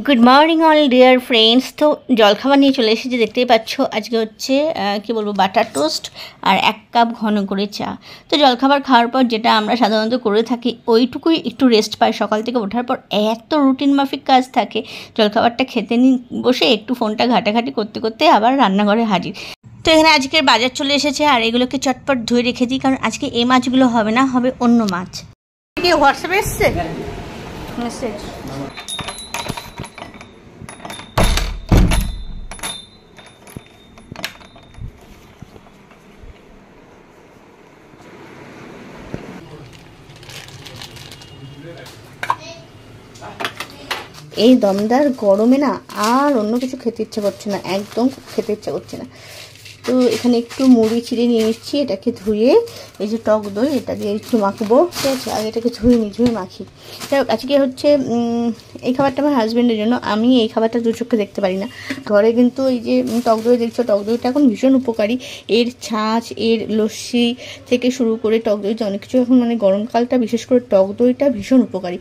Good morning all dear friends. তো জলখাবার নিয়ে চলে এসেছি, দেখতেই পাচ্ছ। আজকে হচ্ছে কি বলবো, বাটার টোস্ট আর 1 কাপ ঘন করে চা। তো জলখাবার খাওয়ার পর যেটা আমরা সাধারণত করে থাকি, ওইটুকুই একটু রেস্ট পাই। সকাল থেকে ওঠার পর এত রুটিন মাফিক কাজ থাকে, জলখাবারটা খেতে বসে একটু ফোনটা ঘাটাঘাটি করতে করতে আবার রান্নাঘরে হাজির। তো এখানে আজকের বাজার চলে এসেছে, আর এগুলোকে চটপট ধুয়ে রেখে দিই, কারণ আজকে এই মাছগুলো হবে না, হবে অন্য মাছ। কি হোয়াটসঅ্যাপে এসছে মেসেজ? এই দমদার গরমে না আর অন্য কিছু খেতে ইচ্ছা করছে না, একদম খেতে ইচ্ছা করছে না। তো এখানে একটু মুড়ি চিড়ে নিয়ে নিচ্ছি, এটাকে ধুয়ে এই যে টক দই এটা দিয়ে একটু মাখবো, ঠিক আছে। আর এটাকে ধুয়ে মাখি। আজকে হচ্ছে এই খাবারটা আমার হাজব্যান্ডের জন্য। আমি এই খাবারটা দু চোখে দেখতে পারি না। ঘরে কিন্তু এই যে টক দই দেখছো, টক দইটা এখন ভীষণ উপকারী। এর ছাঁচ, এর লস্যি থেকে শুরু করে টক দই অনেক কিছু এখন, মানে গরমকালটা বিশেষ করে টক দইটা ভীষণ উপকারী।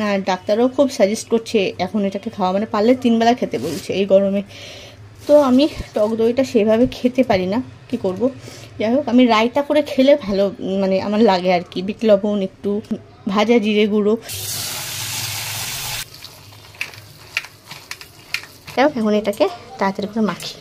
আর ডাক্তারও খুব সাজেস্ট করছে এখন এটাকে খাওয়া, মানে পারলে 3 বেলা খেতে বলছে এই গরমে। তো আমি টক দইটা সেভাবে খেতে পারি না, কি করব। যাই হোক, আমি রায়তা করে খেলে ভালো, মানে আমার লাগে আর কি। বিট লবণ, একটু ভাজা জিরে গুঁড়ো। যাই হোক, এখন এটাকে তাড়াতাড়ি করে মাখি।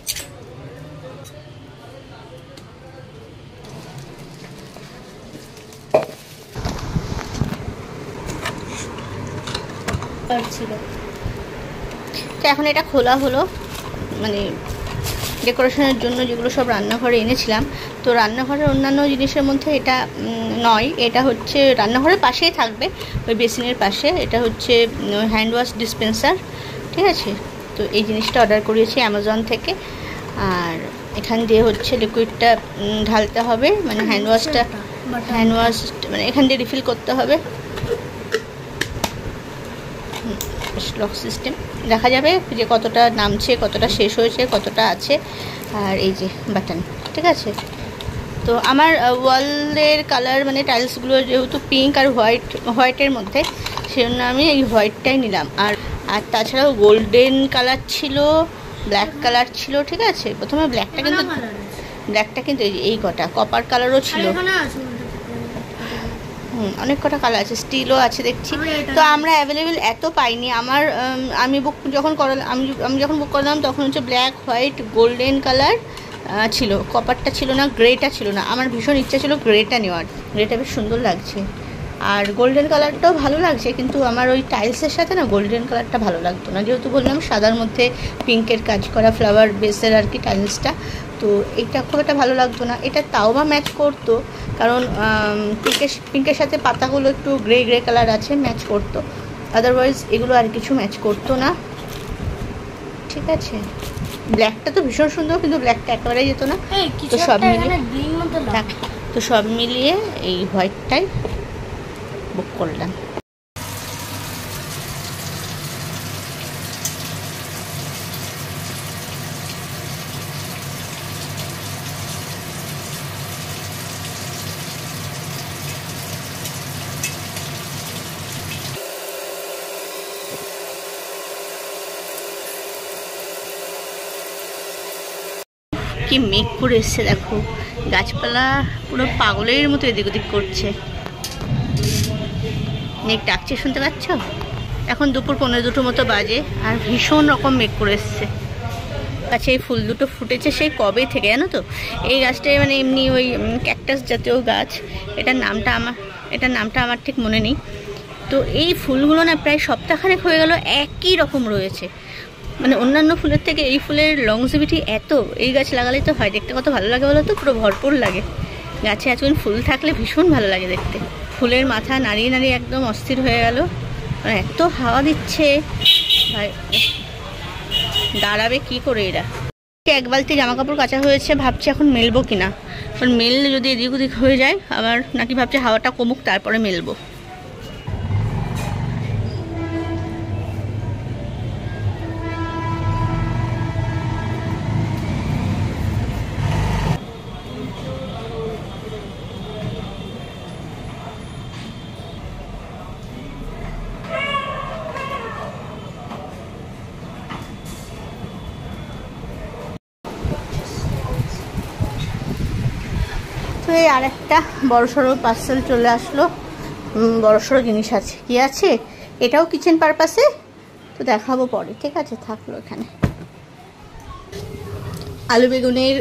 তো এখন এটা খোলা হলো, মানে ডেকোরেশনের জন্য যেগুলো সব রান্নাঘরে এনেছিলাম। তো রান্নাঘরের অন্যান্য জিনিসের মধ্যে এটা নয়, এটা হচ্ছে রান্নাঘরের পাশেই থাকবে, ওই বেসিনের পাশে। এটা হচ্ছে হ্যান্ড ওয়াশ ডিসপেন্সার, ঠিক আছে। তো এই জিনিসটা অর্ডার করিয়েছি অ্যামাজন থেকে। আর এখান দিয়ে হচ্ছে লিকুইডটা ঢালতে হবে, মানে হ্যান্ড ওয়াশ মানে এখান দিয়ে রিফিল করতে হবে। লক সিস্টেম, দেখা যাবে যে কতটা নামছে, কতটা শেষ হয়েছে, কতটা আছে। আর এই যে বাটন, ঠিক আছে। তো আমার ওয়ালের কালার, মানে টাইলসগুলো যেহেতু পিঙ্ক আর হোয়াইটের মধ্যে, সেজন্য আমি এই হোয়াইটটাই নিলাম। আর তাছাড়াও গোল্ডেন কালার ছিল, ব্ল্যাক কালার ছিল, ঠিক আছে। প্রথমে ব্ল্যাকটা কিন্তু এই কটা, কপার কালারও ছিল, অনেক কটা কালার আছে, স্টিলও আছে দেখছি। তো আমরা অ্যাভেলেবেল এত পাইনি। আমি যখন বুক করলাম তখন হচ্ছে ব্ল্যাক, হোয়াইট, গোল্ডেন কালার ছিল, কপারটা ছিল না, গ্রেটা ছিল না। আমার ভীষণ ইচ্ছা ছিল গ্রেটা নেওয়ার, গ্রেটা বেশ সুন্দর লাগছে। আর গোল্ডেন কালারটাও ভালো লাগছে, কিন্তু আমার ওই টাইলসের সাথে না গোল্ডেন কালারটা ভালো লাগতো না, যেহেতু বললাম সাদার মধ্যে পিঙ্কের কাজ করা ফ্লাওয়ার বেসের আর কি টাইলসটা। তো এটা খুব একটা ভালো লাগতো না। এটা তাও বা ম্যাচ করতো, কারণ পিঙ্কের সাথে পাতাগুলো একটু গ্রে কালার আছে, ম্যাচ করতো। আদারওয়াইজ এগুলো আর কিছু ম্যাচ করতো না, ঠিক আছে। ব্ল্যাকটা তো ভীষণ সুন্দর, কিন্তু ব্ল্যাকটা একেবারেই যেত না। তো সব মিলিয়ে এই হোয়াইটটাই বুক করলাম। কি মেঘ করে এসছে দেখো, গাছপালা পুরো পাগলের মতো এদিক ওদিক করছে। মেঘ ডাকছে, শুনতে পাচ্ছ? এখন দুপুর 1:15 মতো বাজে, আর ভীষণ রকম মেঘ করে এসছে। আচ্ছা, এই ফুল দুটো ফুটেছে সেই কবে থেকে জানো তো? এই গাছটাই মানে এমনি ওই ক্যাকটাস জাতীয় গাছ, এটার নামটা আমার ঠিক মনে নেই। তো এই ফুলগুলো না প্রায় সপ্তাহখানেক হয়ে গেল একই রকম রয়েছে। মানে অন্যান্য ফুলের থেকে এই ফুলের লংজিভিটি এত, এই গাছ লাগালেই তো হয়। দেখতে কত ভালো লাগে বলো তো, পুরো ভরপুর লাগে। গাছে এতদিন ফুল থাকলে ভীষণ ভালো লাগে দেখতে। ফুলের মাথা নাড়িয়ে নাড়িয়ে একদম অস্থির হয়ে গেল, মানে এত হাওয়া দিচ্ছে, দাঁড়াবে কি করে এরা। এক বালতি জামা কাপড় কাচা হয়েছে, ভাবছি এখন মেলবো কিনা। কারণ মেললে যদি এদিক ওদিক হয়ে যায় আবার, নাকি ভাবছি হাওয়াটা কমুক তারপরে মেলবো। মধ্যে আর একটা বড়সড় পার্সেল চলে আসলো। বড়সড় জিনিস আছে, কি আছে এটাও কিচেন পারপাসে, তো দেখাবো পরে, ঠিক আছে থাকলো এখানে। আলু বেগুনের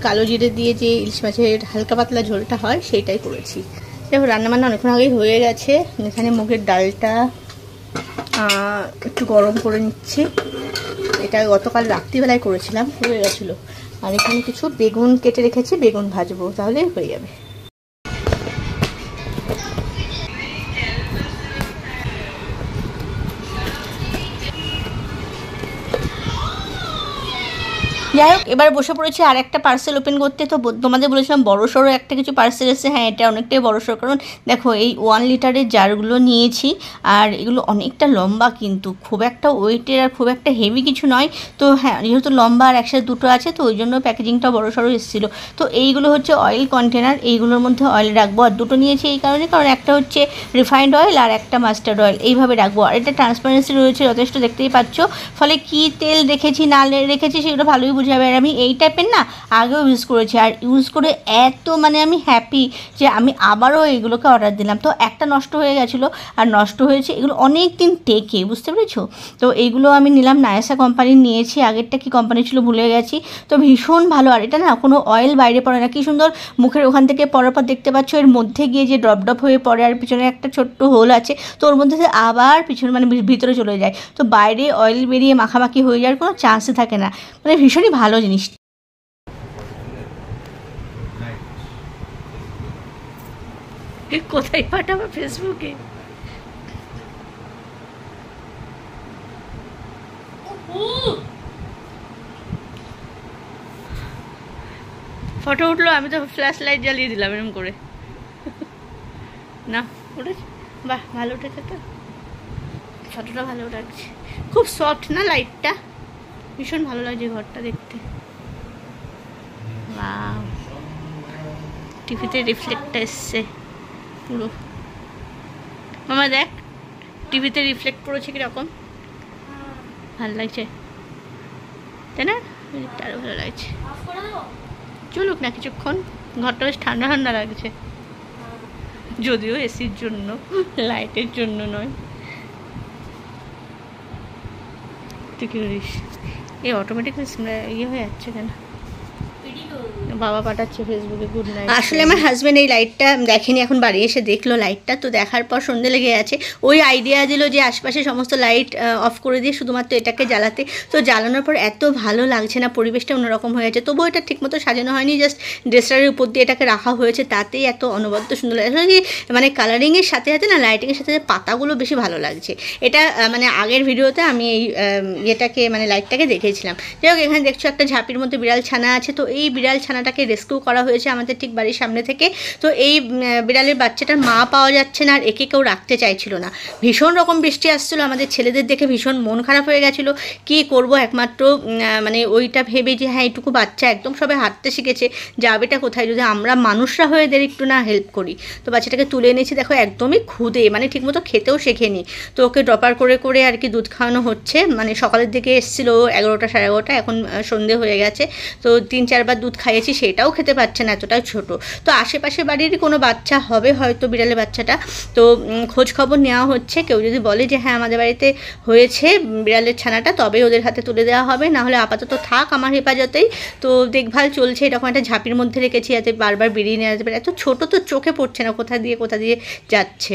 কালো জিরে দিয়ে যে ইলিশ মাছের হালকা পাতলা ঝোলটা হয় সেইটাই করেছি। দেখো রান্নাবান্না অনেকক্ষণ আগেই হয়ে গেছে। এখানে মুগের ডালটা একটু গরম করে নিচ্ছি, এটা গতকাল রাত্রিবেলায় করেছিলাম, হয়ে গেছিলো। আর এখানে কিছু বেগুন কেটে রেখেছি, বেগুন ভাজবো, তাহলে হয়ে যাবে। যাই হোক, এবার বসে পড়েছি আর একটা পার্সেল ওপেন করতে। তো তোমাদের বলেছিলাম বড় সড়ো একটা কিছু পার্সেল এসেছে। হ্যাঁ, এটা অনেকটাই বড় সড়ো, কারণ দেখো এই 1 লিটারের জারগুলো নিয়েছি, আর এগুলো অনেকটা লম্বা, কিন্তু খুব একটা ওয়েটের আর খুব একটা হেভি কিছু নয়। তো হ্যাঁ, যেহেতু লম্বা আর একসাথে দুটো আছে, তো ওই জন্য প্যাকেজিংটা বড় সড়ো এসেছিলো। তো এইগুলো হচ্ছে অয়েল কন্টেনার, এইগুলোর মধ্যে অয়েল রাখবো। আর দুটো নিয়েছি এই কারণে, কারণ একটা হচ্ছে রিফাইন্ড অয়েল আর একটা মাস্টার্ড অয়েল, এইভাবে রাখবো। আর এটা ট্রান্সপারেন্সি রয়েছে যথেষ্ট, দেখতেই পাচ্ছ। ফলে কি তেল রেখেছি না রেখেছি সেগুলো ভালোই বোঝা যাবে। আর আমি এই টাইপের না আগেও ইউজ করেছি, আর ইউজ করে এত মানে আমি হ্যাপি যে আমি আবারও এগুলোকে অর্ডার দিলাম। তো একটা নষ্ট হয়ে গেছিলো, আর নষ্ট হয়েছে, এগুলো অনেক দিন টেকে, বুঝতে পেরেছো। তো এইগুলো আমি নিলাম, নায়াসা কোম্পানির নিয়েছি, আগেরটা কি কোম্পানি ছিল ভুলে গেছি। তো ভীষণ ভালো, আর এটা না কোনো অয়েল বাইরে পড়ে না, কি সুন্দর মুখের ওখান থেকে পরার পর দেখতে পাচ্ছ এর মধ্যে গিয়ে যে ড্রপ ড্রপ হয়ে পড়ে, আর পিছনে একটা ছোট্ট হোল আছে, তো ওর মধ্যে আবার পিছনে মানে ভিতরে চলে যায়, তো বাইরে অয়েল বেরিয়ে মাখামাখি হয়ে যাওয়ার কোনো চান্সই থাকে না। মানে ভীষণই ভালো জিনিস। কোথায় পাঠাবো? ফেসবুকে। ফটো উঠলো, আমি তো ফ্ল্যাশ লাইট জ্বালিয়ে দিলাম এরকম করে। না উঠেছে, বাহ ভালো উঠেছে, তো ফটোটা ভালো উঠেছে, খুব সফট না লাইটটা, ভীষণ ভালো লাগছে ঘরটা দেখতে। ওয়াও, টিভিতে রিফ্লেক্টটা এসছে পুরো। মামা দেখ টিভিতে রিফ্লেক্ট পড়েছে কিরকম, ভালো লাগছে তাই না? আরো ভালো লাগছে। চলুক না কিছুক্ষণ, ঘরটা বেশ ঠান্ডা ঠান্ডা লাগছে, যদিও এসির জন্য, লাইটের জন্য নয়। তুই কি করিস? এই অটোমেটিক ইয়ে হয়ে যাচ্ছে কেন? বাবা পাঠাচ্ছে ফেসবুকে গুড নাইট। আসলে আমার হাজব্যান্ড এই লাইটটা দেখেনি, এখন বাড়ি এসে দেখলো লাইটটা, তো দেখার পর সন্ধে লেগে আছে। ওই আইডিয়া দিল যে আশপাশে সমস্ত লাইট অফ করে দিয়ে শুধুমাত্র এটাকে জ্বালাতে। তো জ্বালানোর পর এত ভালো লাগছে না, পরিবেশটা অন্যরকম হয়ে আছে। তবুও এটা ঠিকমতো সাজানো হয়নি, জাস্ট ড্রেসারের উপর দিয়ে এটাকে রাখা হয়েছে, তাতেই এত অনবদ্য সুন্দর লাগছে। আসলে মানে কালারিংয়ের সাথে সাথে না লাইটিংয়ের সাথে পাতাগুলো বেশি ভালো লাগছে। এটা মানে আগের ভিডিওতে আমি এই ইয়েটাকে মানে লাইটটাকে দেখেছিলাম। যাই হোক, এখানে দেখছো একটা ঝাঁপির মধ্যে বিড়াল ছানা আছে। তো এই বিড়াল ছানাটাকে রেস্কিউ করা হয়েছে আমাদের ঠিক বাড়ির সামনে থেকে। তো এই বিড়ালের বাচ্চাটার মা পাওয়া যাচ্ছে না, আর একে কেউ রাখতে চাইছিল না। ভীষণ রকম বৃষ্টি আসছিলো, আমাদের ছেলেদের দেখে ভীষণ মন খারাপ হয়ে গেছিলো। কি করব, একমাত্র মানে ওইটা ভেবে যে হ্যাঁ এইটুকু বাচ্চা একদম সবে হাঁটতে শিখেছে, যাবেটা কোথায় যদি আমরা মানুষরা হয়ে এদের একটু না হেল্প করি। তো বাচ্চাটাকে তুলে এনেছি, দেখো একদমই খুদে, মানে ঠিকমতো খেতেও শেখেনি। তো ওকে ড্রপার করে করে আর কি দুধ খাওয়ানো হচ্ছে। মানে সকালের দিকে এসেছিলো 11টা সাড়ে 11টা, এখন সন্ধে হয়ে গেছে। তো 3-4 বার দুধ খাইয়েছি, সেটাও খেতে পারছে না, এতটাই ছোট। তো আশেপাশে বাড়িরই কোনো বাচ্চা হবে হয়তো বিড়ালের বাচ্চাটা, তো খোঁজ খবর নেওয়া হচ্ছে। কেউ যদি বলে যে হ্যাঁ আমাদের বাড়িতে হয়েছে বিড়ালের ছানাটা, তবে ওদের হাতে তুলে দেওয়া হবে, না হলে আপাতত থাক আমার হেফাজতেই। তো দেখভাল চলছে, এরকম একটা ঝাঁপির মধ্যে রেখেছি যাতে বারবার বেরিয়ে নেওয়া যেতে পারে। এত ছোট তো চোখে পড়ছে না কোথা দিয়ে যাচ্ছে।